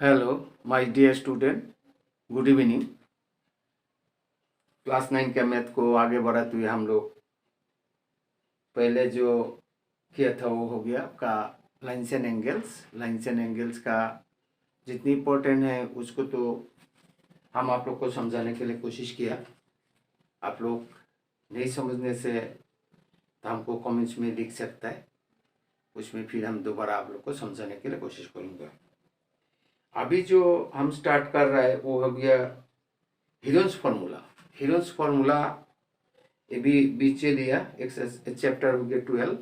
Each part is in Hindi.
Hello my dear student, good evening. Class 9 के मैथ को आगे बढ़ाते हुए हम लोग पहले जो किया था वो हो गया आपका लाइन्स एंड एंगल्स का जितनी इम्पोर्टेंट है उसको तो हम आप लोग को समझाने के लिए कोशिश किया। आप लोग नहीं समझने से तो हमको कमेंट्स में लिख सकता है, उसमें फिर हम दोबारा आप लोग को समझाने के लिए कोशिश करूँगा। अभी जो हम स्टार्ट कर रहा है वो हो गया हीरोन्स फार्मूला। ये भी बीच लिया एक चैप्टर हो गया 12,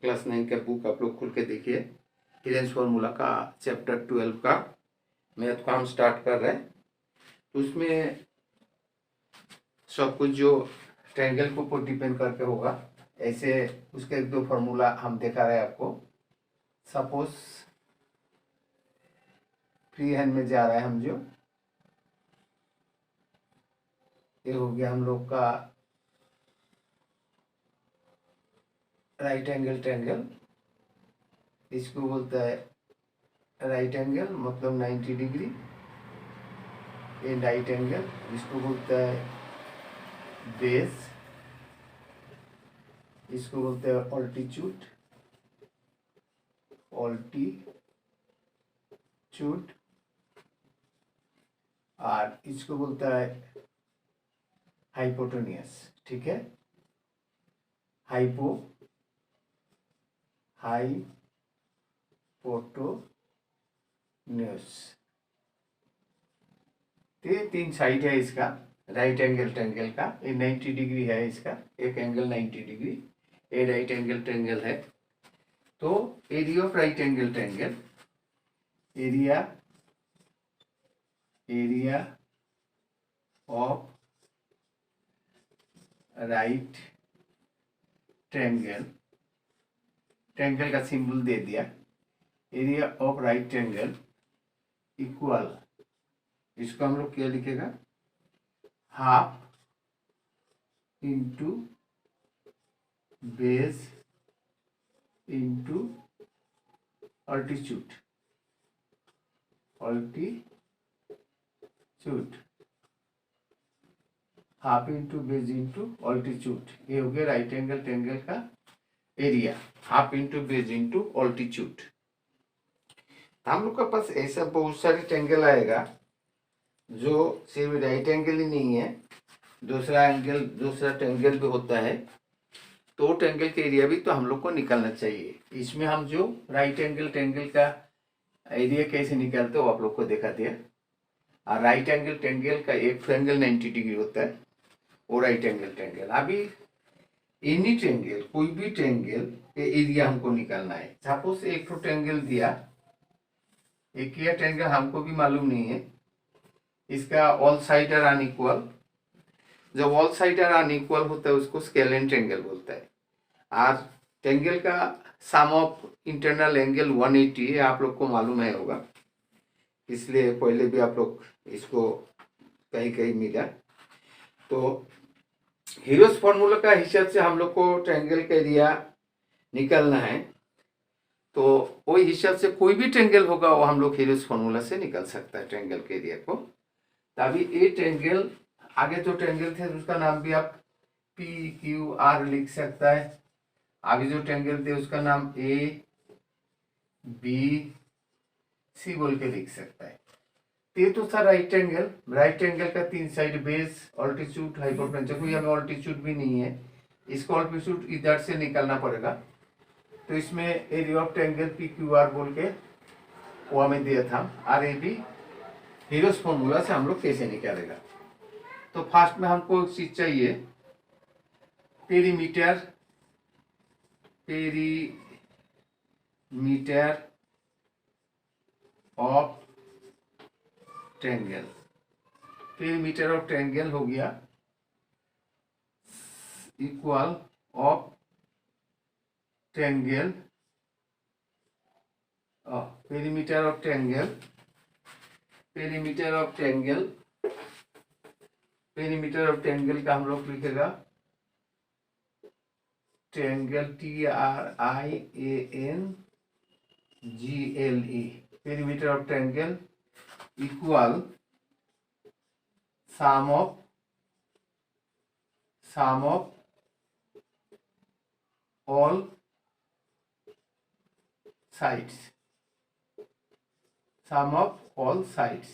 क्लास 9 का बुक आप लोग खुल के देखिए। हीरोन्स फार्मूला का चैप्टर 12 का मैथ को हम स्टार्ट कर रहे हैं। तो उसमें सब कुछ जो ट्रायंगल के ऊपर डिपेंड करके होगा, ऐसे उसके एक दो फार्मूला हम दिखा रहे हैं आपको। सपोज फ्री हैंड में जा रहा है हम जो ये हो गया हम लोग का राइट एंगल ट्रायंगल। इसको बोलता है राइट एंगल मतलब 90 डिग्री। ये राइट एंगल इसको बोलता है बेस, इसको बोलते हैं ऑल्टीट्यूड और इसको बोलता है हाइपोटेन्यूज। ठीक है, हाइपोटेन्यूज। ये तीन साइड है इसका राइट एंगल ट्रायंगल का। ये 90 डिग्री है इसका, एक एंगल 90 डिग्री। ये राइट एंगल ट्रायंगल है। तो area of right angle triangle, area of right triangle, triangle का सिंबल दे दिया। Area of right triangle equal, इसको हम लोग क्या लिखेगा, half into base into altitude. Half into base into altitude, ये हो गया राइट एंगल ट्रायंगल का area. Half into base into altitude. हम लोग के पास ऐसा बहुत सारे ट्रायंगल आएगा जो सिर्फ राइट एंगल ही नहीं है, दूसरा ट्रायंगल भी होता है। तो ट्रायंगल के एरिया भी तो हम लोग को निकालना चाहिए। इसमें हम जो राइट एंगल ट्रायंगल का एरिया कैसे निकालते हो आप लोग को दिखा दिया। और राइट एंगल ट्रायंगल का एक ट्रायंगल 90 डिग्री होता है, वो राइट एंगल ट्रायंगल। अभी एनी ट्रायंगल, कोई भी ट्रायंगल के एरिया हमको निकालना है। सपोज एक तो ट्रायंगल दिया, एक ये ट्रायंगल हमको भी मालूम नहीं है, इसका ऑल साइड आर अनइक्वल। जब ऑल साइड आर अनइक्वल होता है उसको स्केलेन ट्रायंगल बोलता है। और ट्रायंगल का सम ऑफ इंटरनल एंगल 180 है, आप लोग को मालूम है होगा, इसलिए पहले भी आप लोग इसको कहीं कहीं मिला। तो हीरोस फॉर्मूला का हिसाब से हम लोग को ट्रायंगल का एरिया निकालना है। तो वही हिसाब से कोई भी ट्रायंगल होगा वो हम लोग हीरोस फॉर्मूला से निकाल सकता है ट्रायंगल के एरिया को। तभी ये ट्रायंगल, आगे जो ट्रायंगल थे उसका नाम भी आप पी क्यू आर लिख सकता है। आगे जो ट्रायंगल थे उसका नाम ए बी सी बोल के लिख सकता है। ये तो था राइट एंगल का तीन साइड, बेस, ऑल्टीट्यूड, हाइपोटेन्यूज। कोई हमें ऑल्टीट्यूड भी नहीं है, इसको ऑल्टीट्यूड इधर से निकालना पड़ेगा। तो इसमें area of triangle P Q R बोल के वो हमें दिया था। और ये भी हीरोस फॉर्मूला से हम लोग कैसे निकालेगा। तो फर्स्ट में हमको एक चीज चाहिए, perimeter of triangle. Perimeter of triangle हो गया equal of triangle, perimeter of triangle का हम लोग लिखेगा triangle TRIANGLE, perimeter of triangle equal sum of all sides, sum of all sides.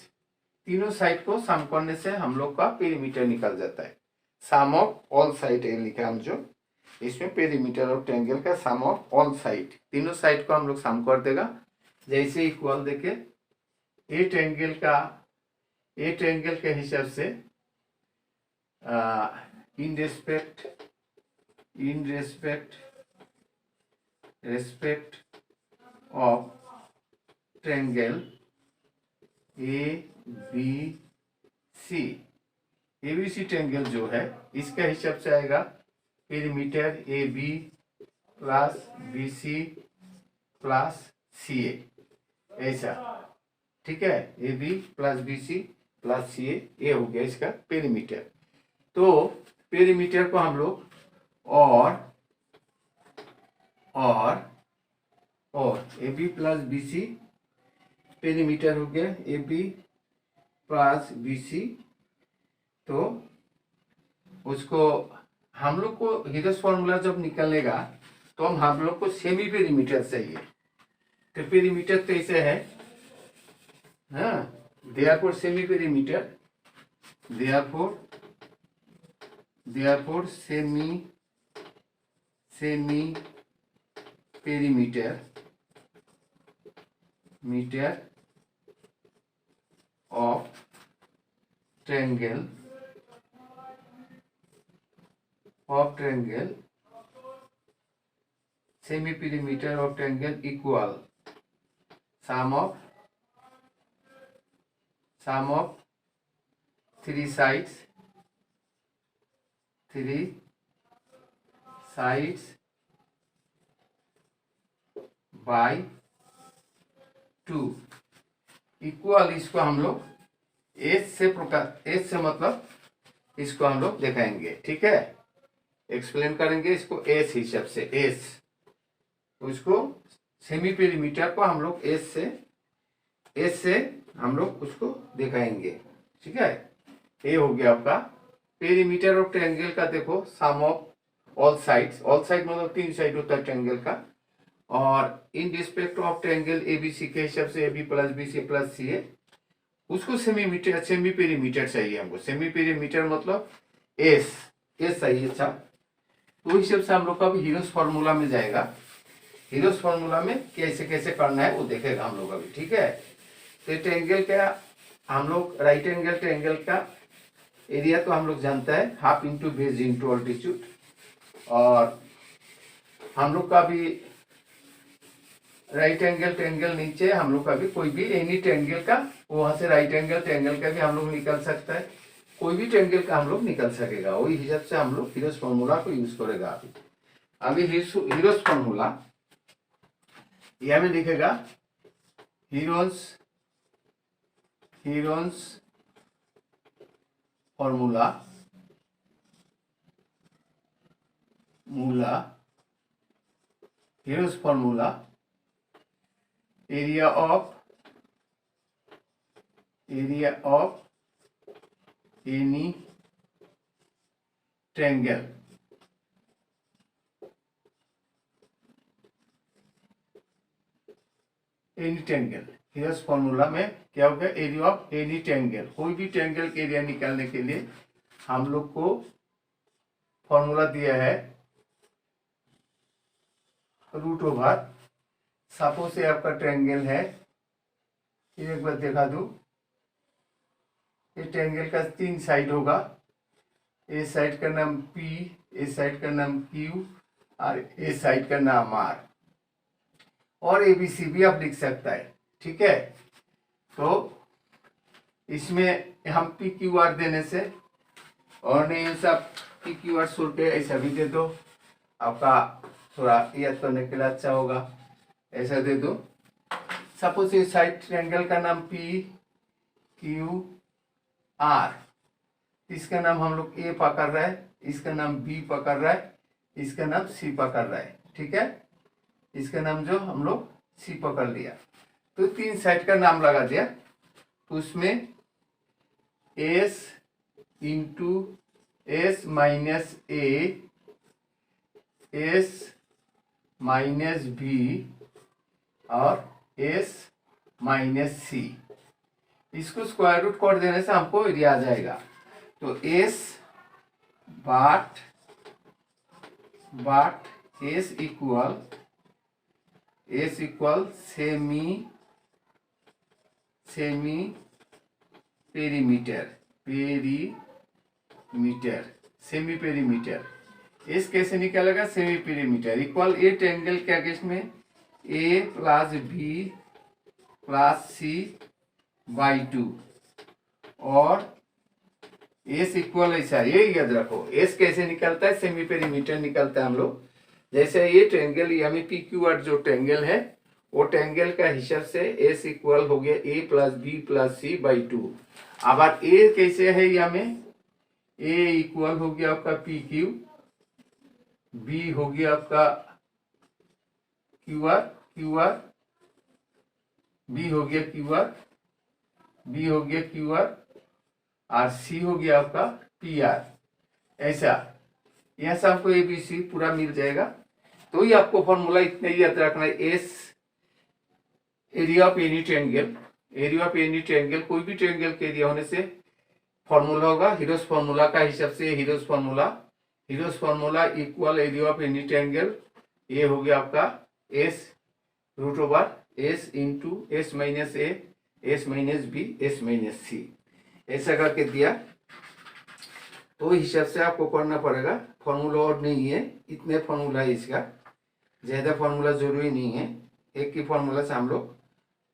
तीनों साइड को सम करने से हम लोग का पेरीमीटर निकल जाता है। सम ऑफ ऑल साइड लिखा हम जो, इसमें पेरीमीटर ऑफ ट्रायंगल का सम ऑफ ऑल साइड, तीनों साइड को हम लोग सम कर देगा। जैसे इक्वल देखे ए ट्रायंगल के हिसाब से in respect of triangle ABC, ABC triangle जो है इसका हिसाब से आएगा perimeter AB plus BC plus CA, ऐसा, ठीक है। AB plus BC plus CA, ये हो गया इसका पेरीमीटर। तो पेरीमीटर को हम लोग और AB प्लस BC पेरीमीटर हो गया AB प्लस BC। तो उसको हम लोग को हीरोस फॉर्मूला जब निकलेगा तो हम लोग को सेमी पेरीमीटर चाहिए। तो पेरीमीटर तो ऐसे है, हाँ, therefore semi perimeter, therefore semi perimeter of triangle semi perimeter of triangle equal sum of three sides by 2 equal. इसको हम लोग एस से मतलब इसको हम लोग दिखाएंगे, ठीक है, एक्सप्लेन करेंगे इसको एस हिसाब से। एस उसको सेमी पेरीमीटर को हम लोग एस से हम लोग उसको दिखाएंगे, ठीक है। ये हो गया आपका पेरीमीटर ऑफ ट्रायंगल का। देखो sum of all sides, all side मतलब 3 साइड होता है ट्रायंगल का, और in respect of triangle ABC के हिसाब से AB plus BC plus CA, उसको सेमी पेरीमीटर चाहिए हमको। सेमी पेरीमीटर मतलब एस चाहिए। अच्छा, तो हिसाब से हम लोग का अभी हीरोस फॉर्मूला में जाएगा। हीरोस फॉर्मूला में कैसे करना है वो देखेगा हम लोग अभी, ठीक है। तो ट्रायंगल का हम लोग राइट एंगल ट्रायंगल का एरिया तो हम लोग जानता है, half into base into altitude. और हम लोग का भी राइट एंगल ट्रायंगल नीचे हम लोग का भी कोई भी एनी ट्रायंगल का, वहां से राइट एंगल ट्रायंगल का भी हम लोग निकल सकता है, कोई भी ट्रायंगल का हम लोग निकल सकेगा। वही हिसाब से हम लोग हीरोस फॉर्मूला को यूज करेगा। अभी हीरोस फॉर्मूला यह में लिखेगा heroes formula heroes formula area of any triangle heroes formula में क्या हो गया, एरिया ऑफ एनी ट्रायंगल। कोई भी ट्रायंगल के एरिया निकालने के लिए हम लोग को फॉर्मूला दिया है रूट ओवर। सपोज ये आपका ट्रायंगल है, एक बार दिखा दूं, ये ट्रायंगल का 3 साइड होगा। ए साइड का नाम P, ए साइड का नाम Q और ए साइड का नाम R, और ABC भी आप लिख सकता है, ठीक है। तो इसमें हम PQR देने से, और नहीं सब PQR छोड़ के ऐसा भी दे दो, आपका थोड़ा याद करने के लिए अच्छा होगा। ऐसा दे दो, सपोज ये साइड ट्रायंगल का नाम PQR, इसका नाम हम लोग A पकड़ रहा है, इसका नाम B पकड़ रहा है, इसका नाम C पकड़ रहा है, ठीक है। इसका नाम जो हम लोग C पकड़ लिया, तो 3 साइड का नाम लगा दिया। तो उसमें S into S minus A, S minus B और एस माइनस सी, इसको स्क्वायर रूट कर देने से हमको एरिया आ जाएगा। तो S but S equal semi perimeter, semi perimeter. S कैसे निकलेगा? Semi perimeter equal A triangle के अगेंस्ट में A plus B plus C by 2 और एस इक्वल ऐसा, ये याद रखो। एस कैसे निकलता है? सेमी पेरीमीटर निकलता है हम लोग। जैसे ये ट्रायंगल यानी पी क्यू आर जो ट्रायंगल है, वो ट्रायंगल का हिसाब से एस इक्वल हो गया A plus B plus C by 2। अब ए कैसे है? यहाँ में ए इक्वल हो गया आपका पी क्यू, बी हो गया आपका क्यू आर, बी हो गया क्यू आर और सी हो गया आपका पी आर। ऐसा यहाँ से आपको ए बी सी पूरा मिल जाएगा। तो ये आपको फॉर्मूला इतने ही याद रखना है। S area of any triangle, कोई भी ट्रायंगल के एरिया होने से फॉर्मूला होगा हीरोस फॉर्मूला का हिसाब से। Heron's formula equal area of any triangle, ये हो गया आपका S root over S into S minus A, S minus B, S minus C, ऐसा करके दिया। तो हिसाब से आपको करना पड़ेगा। फॉर्मूला और नहीं है, इतने फॉर्मूला है इसका, ज्यादा फॉर्मूला जरूरी नहीं है। एक ही फॉर्मूला से हम लोग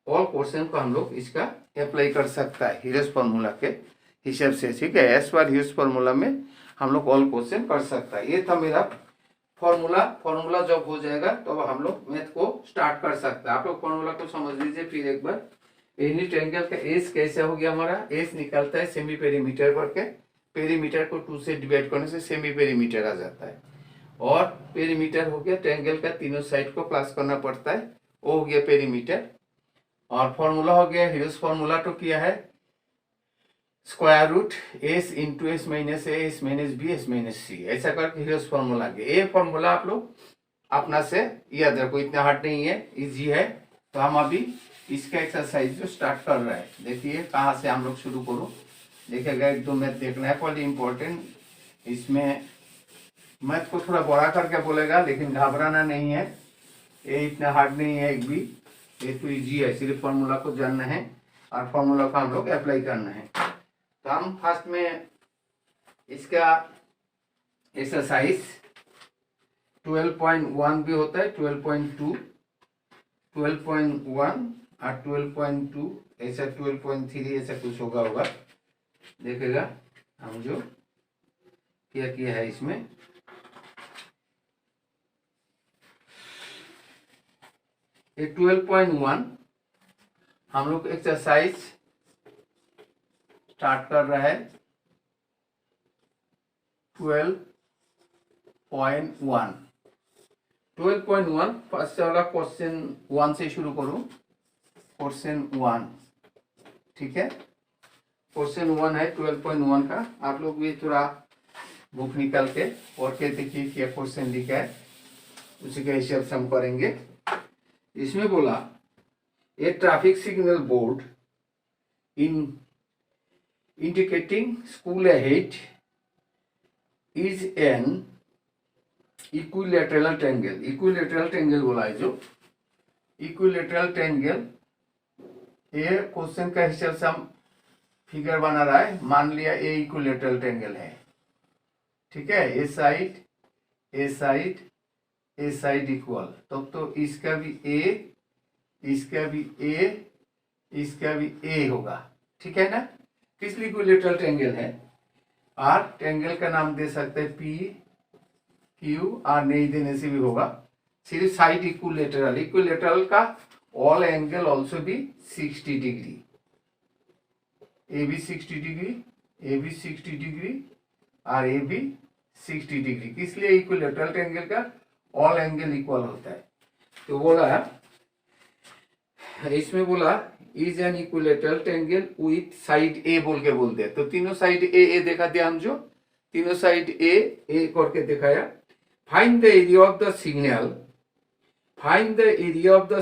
ऑल क्वेश्चन को हम लोग इसका अप्लाई कर सकता है हीरोस फॉर्मूला के हिसाब से। ठीक है, एस बार हीरोस फॉर्मूला में हम लोग ऑल क्वेश्चन कर सकता है। ये था मेरा फॉर्मूला जब हो जाएगा तो हम लोग मैथ को स्टार्ट कर सकते हैं। आप लोग फॉर्मूला को समझ लीजिए फिर एक बार। एनी ट्रायंगल का एस कैसे हो गया? हमारा एस निकलता है सेमी पेरीमीटर पर के, पेरीमीटर को 2 से डिवाइड करने से सेमी पेरीमीटर आ जाता है। और पेरीमीटर हो गया ट्रायंगल का तीनों साइड को प्लस करना पड़ता है, वो हो गया पेरीमीटर। और फॉर्मूला हो गया हीरोस फॉर्मूला, तो किया है square root S into S minus A, S minus B, S minus C, ऐसा करके हीरोस फॉर्मूला गया। ये फॉर्मूला आप लोग अपना से याद रखो, इतना हार्ड नहीं है, इजी है। तो हम अभी इसका एक्सरसाइज जो स्टार्ट कर रहे हैं, देखिए कहाँ से हम लोग शुरू करो। देखिएगा एक दो मैथ देखना है पहले इम्पोर्टेंट। इसमें मैथ को थोड़ा बड़ा करके बोलेगा, लेकिन घबराना नहीं है, ये इतना हार्ड नहीं है एक भी, ये तो इजी है। सिर्फ फॉर्मूला को जानना है और फॉर्मूला को हम लोग अप्लाई करना है। तो हम फर्स्ट में इसका एक्सरसाइज 12.1 भी होता है, 12.2, 12.1 और 12.2, ऐसा 12.3 ऐसा कुछ होगा। देखेगा हम जो क्या किया है इसमें। ये 12.1 हम लोग एक्सरसाइज स्टार्ट कर रहा है। 12.1 फर्स्ट वाला क्वेश्चन 1 से शुरू करूं। क्वेश्चन 1, ठीक है, क्वेश्चन 1 है 12.1 का। आप लोग भी थोड़ा बुक निकाल के और के देखिए क्या क्वेश्चन लिखा है, उसी के हिसाब से हम करेंगे। इसमें बोला a traffic signal board in indicating school ahead is an equilateral triangle. Equilateral triangle बोला है जो इक्विलैटरल ट्रायंगल, ये क्वेश्चन का हिसाब से हम फिगर बना रहा है। मान लिया ए इक्विलैटरल ट्रायंगल है, ठीक है, ए साइड ए साइड ए साइड इक्वल, तब तो इसका भी ए, इसका भी ए, इसका भी ए होगा, ठीक है ना। किस लिए इक्विलैटरल ट्रायंगल है? और ट्रायंगल का नाम दे सकते हैं पी क्यू, आर नहीं देने से भी होगा। सिर्फ साइड इक्विलैटरल, इक्विलैटरल का ऑल एंगल ऑल्सो भी 60 डिग्री, ए भी 60 डिग्री, ए भी 60 डिग्री और ए भी 60 डिग्री। किस लिए? इक्विलैटरल ट्रायंगल का ऑल एंगल इक्वल होता है। तो बोला इसमें बोला is an equilateral triangle with side A बोल के बोलते हैं, तो तीनों साइड ए देखा ध्यान जो, तीनों साइड ए करके दिखाया। Find the area of the signal, find the area of the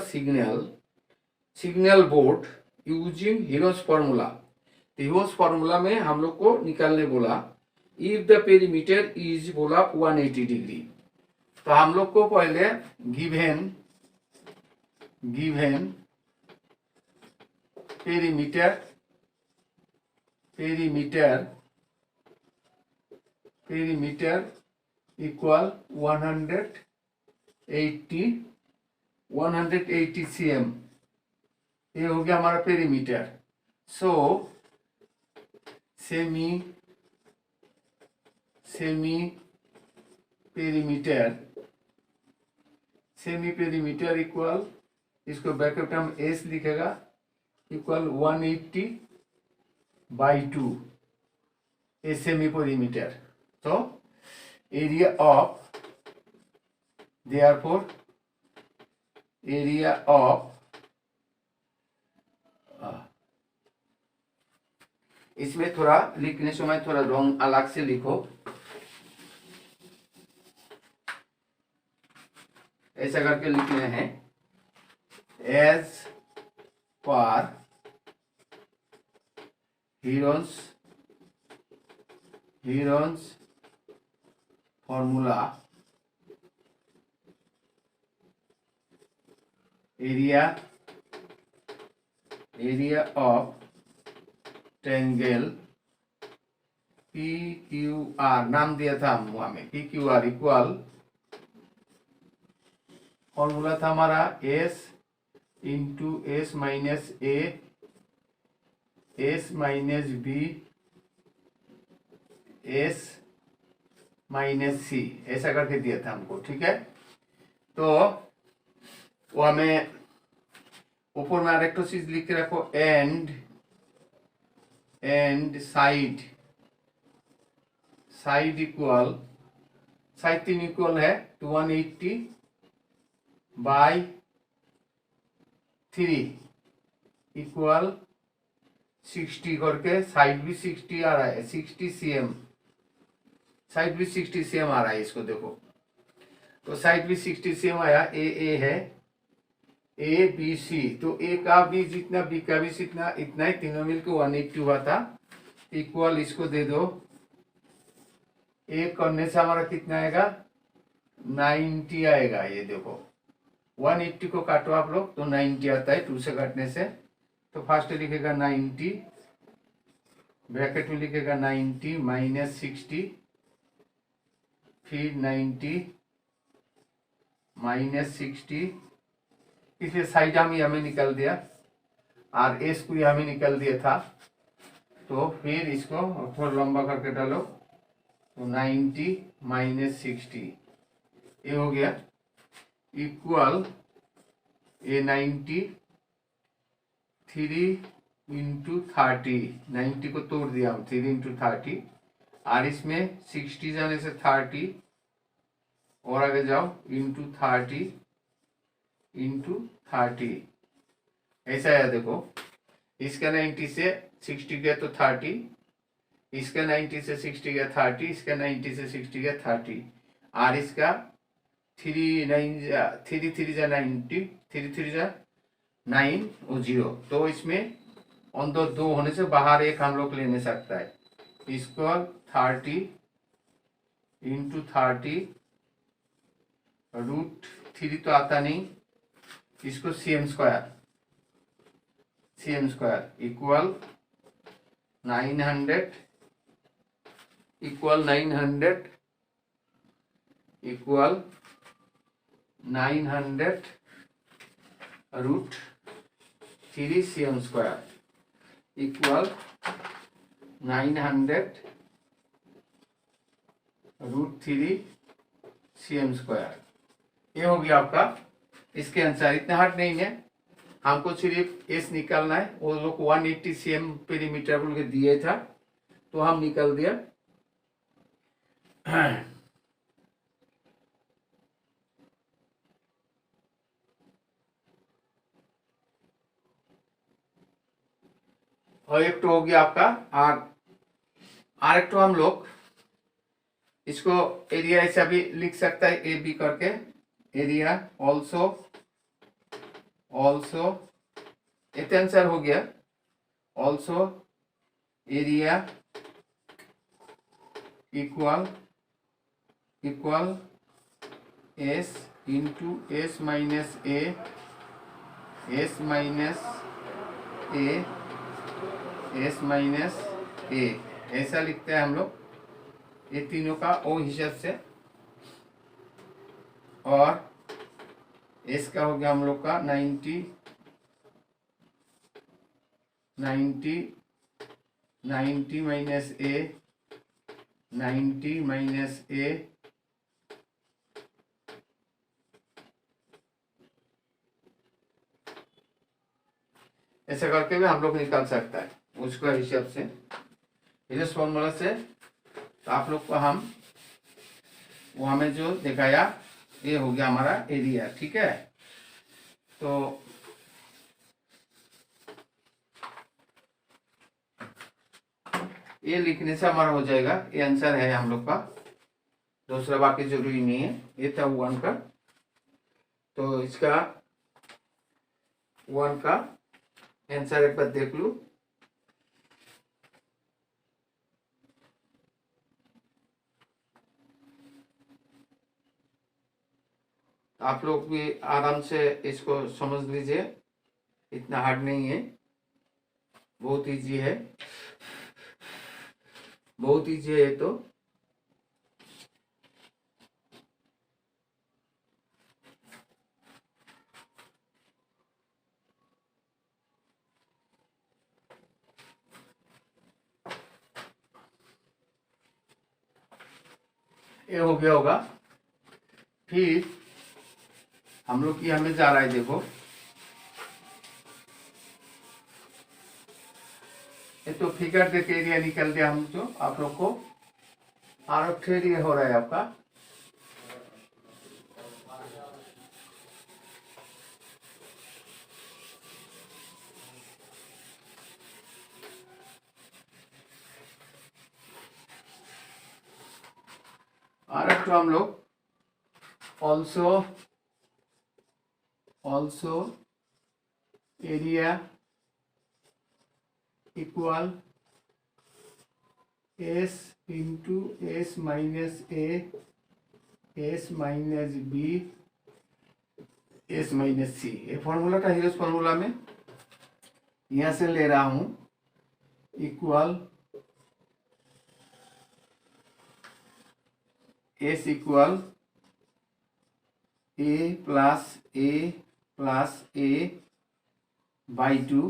signal board using heroes formula. Heroes formula में हम लोग को निकालने बोला। इफ द पेरीमीटर इज बोला 180 डिग्री, तो हम लोग को पहले गिवन पेरीमीटर इक्वल 180 cm, ये हो गया हमारा पेरीमीटर। सो सेमी पेरीमीटर इक्वल, इसको ब्रैकेट में एस लिखेगा, इक्वल 180/2, ए सेमी पेरीमीटर। तो area of, therefore area of, इसमें थोड़ा लिखने समय थोड़ा रंग अलग से लिखो, ऐसा करके लिखने हैं। As per Heron's formula, area of triangle PQR, नाम दिया था हम वहां में, PQR इक्वल, फॉर्मूला था हमारा S into S minus A S minus B S minus C, ऐसा करके दिया था हमको, ठीक है। तो वो हमें ऊपर में एक चीज लिख के रखो, and side equal, side 3 equal है 180/3 इक्वल 60 करके, साइड भी 60 आ रहा है, 60 cm, साइड भी 60 cm आ रहा है, इसको देखो। तो साइड भी 60 cm आया, ए है, ए बी सी, तो ए का भी जितना, बी का भी जितना, इतना ही, तीनों मिलकर 180 हुआ था, इक्वल इसको दे दो, ए करने से हमारा कितना आएगा, 90 आएगा। ये देखो 180 को काटो आप लोग तो 90 आता है 2 से काटने से। तो फर्स्ट लिखेगा 90, ब्रैकेट में लिखेगा 90 माइनस 60, फिर 90 माइनस 60, इसलिए साइड हमें निकल दिया और एस को हमें निकल दिया था। तो फिर इसको थोड़ा लंबा करके डालो, तो 90 माइनस 60 ये हो गया, इक्वल ये 90 3 इंटू 30, 90 को तोड़ दिया हम, 3 इंटू 30, और इसमें 60 जाने से 30 और आगे जाओ, इंटू 30 इंटू 30, ऐसा है। देखो इसका 90 से 60 गया तो 30, इसका 90 से 60 गया 30, इसका 90 से 60 गया 30, और इसका 3 जा 90, 3 जा 9 और 0, तो इसमें अंदर 2 होने से बाहर एक हम लोग लेने सकता है। इसको 30 इंटू 30 √3 तो आता नहीं, इसको cm square equal 900 equal 900 √3 cm square equal 900 √3 cm square. ये हो गया आपका इसके आंसर। इतना हार्ड नहीं है, हमको सिर्फ एस निकालना है। वो लोग 180 cm पेरीमीटर बोल के दिए था, तो हम निकाल दिया। और एक तो हो गया आपका आर एक तो हम लोग इसको एरिया ऐसा भी लिख सकता है ए बी करके, एरिया ऑल्सो इतना आंसर हो गया। Also area equal S into S minus A ऐसा लिखते हैं हम लोग, ये तीनों का ओ हिसाब से। और एस का हो गया हम लोग का 90 माइनस ए, 90 माइनस ए, ऐसा करके भी हम लोग निकाल सकता है उसका हिसाब से, इस फॉर्मूला से। तो आप लोग को हम वहाँ में जो दिखाया ये हो गया हमारा एरिया, ठीक है। तो ये लिखने से हमारा हो जाएगा, ये आंसर है हम लोग का, दूसरा बाकी जरूरी नहीं है। ये था 1 का, तो इसका 1 का आंसर एक बार देख लूं। आप लोग भी आराम से इसको समझ लीजिए, इतना हार्ड नहीं है, बहुत इजी है, बहुत इजी है। तो ये हो गया होगा। फिर हम लोग की हमें जा रहा है, देखो ये तो फिगर देके एरिया निकल दिया हम, जो आप लोग को आर ऑफ एरिया हो रहा है आपका। आर ऑफ हम लोग also area equal S into S minus A, S minus B, S minus C. ये फॉर्मूला था हीरोस फॉर्मूला में, यहां से ले रहा हूं, equal S equal A plus A by 2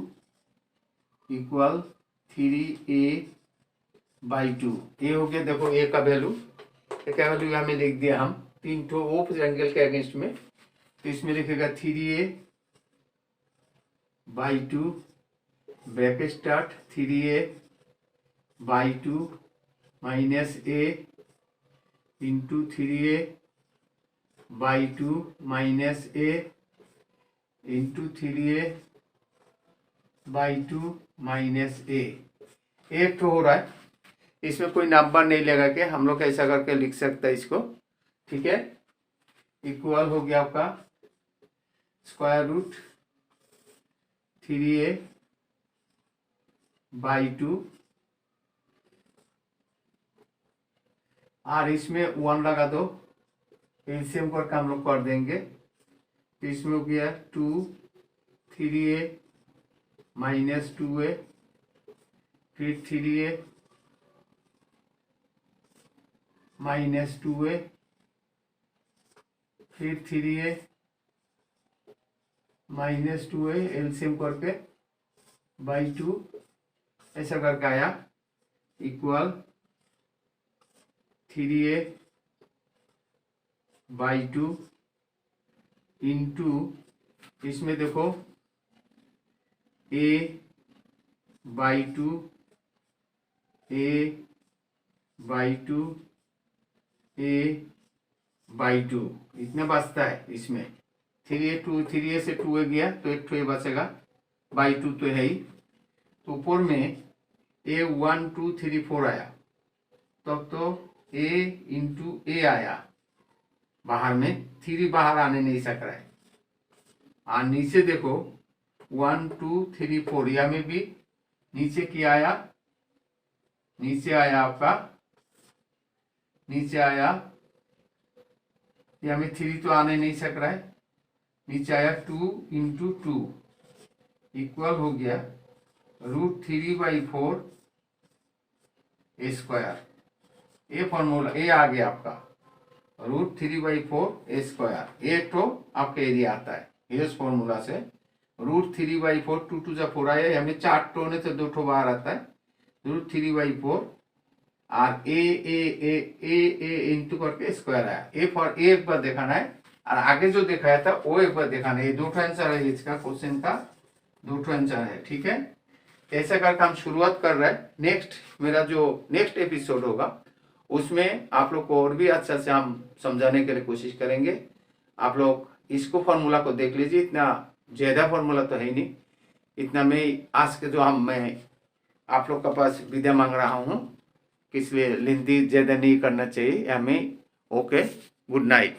equal 3a by 2। ये हो गया, देखो ए का वैल्यू, ए का वैल्यू हमें लिख दिया हम 3 ठो ऑफ एंगल के अगेंस्ट में। तो इसमें लिखेगा 3a by 2 bracket start 3a by 2 minus a into 3a by 2 minus a into 3a by 2 minus A. एक तो हो रहा है, इसमें कोई नंबर नहीं लगा के हम लोग ऐसा करके लिख सकते हैं इसको, ठीक है। इक्वल हो गया आपका स्क्वायर रूट 3a बाई 2, और इसमें 1 लगा दो, एलसीएम करके हम लोग कर देंगे। तो इसमें हो गया 2 3a माइनस 2a, फिर 3a माइनस 2a, फिर 3a माइनस 2a, एलसीएम करके बाई 2, ऐसा करके आया इक्वल 3a बाई 2 इंटू, इसमें देखो a by 2, a by 2, a by 2, इतना बचता है इसमें। 3a से 2a गया तो एक ठो ये बचेगा, बाई 2 तो है ही। ऊपर में ए 1 2 3 4 आया, तब तो ए इंटू ए आया, बाहर में 3 बाहर आने नहीं सक रहा है। और नीचे देखो 1 2 3 4, या में भी नीचे क्या आया, नीचे आया आपका, नीचे आया, या में 3 तो आने नहीं सक रहा है, नीचे आया 2 इंटू 2 इक्वल हो गया √3/4 ए स्क्वायर। ये फॉर्मूला ए आ गया आपका, √3/4 ए स्क्वायर। ये तो आपका एरिया आता है इस फॉर्मूला से। √3/4 2 2 4 आया, हमें 4 टो ने तो 2 ठो बाहर आता है, √3/4 और ए इंटू करके स्क्वायर आया। ए फॉर ए एक बार दिखाना है, और आगे जो दिखाया था वो एक बार दिखाना है। ये 2 ठो आंसर है इसका, क्वेश्चन का 2 ठो आंसर है, ठीक है। ऐसा करके हम शुरुआत कर रहे हैं। नेक्स्ट मेरा जो नेक्स्ट एपिसोड होगा उसमें आप लोग को और भी अच्छा से हम समझाने के लिए कोशिश करेंगे। आप लोग इसको फॉर्मूला को देख लीजिए, इतना ज्यादा फॉर्मूला तो है नहीं, इतना में आज के जो मैं आप लोग के पास विद्या मांग रहा हूँ, इसलिए लेंथी ज्यादा नहीं करना चाहिए हमें। Okay, good night.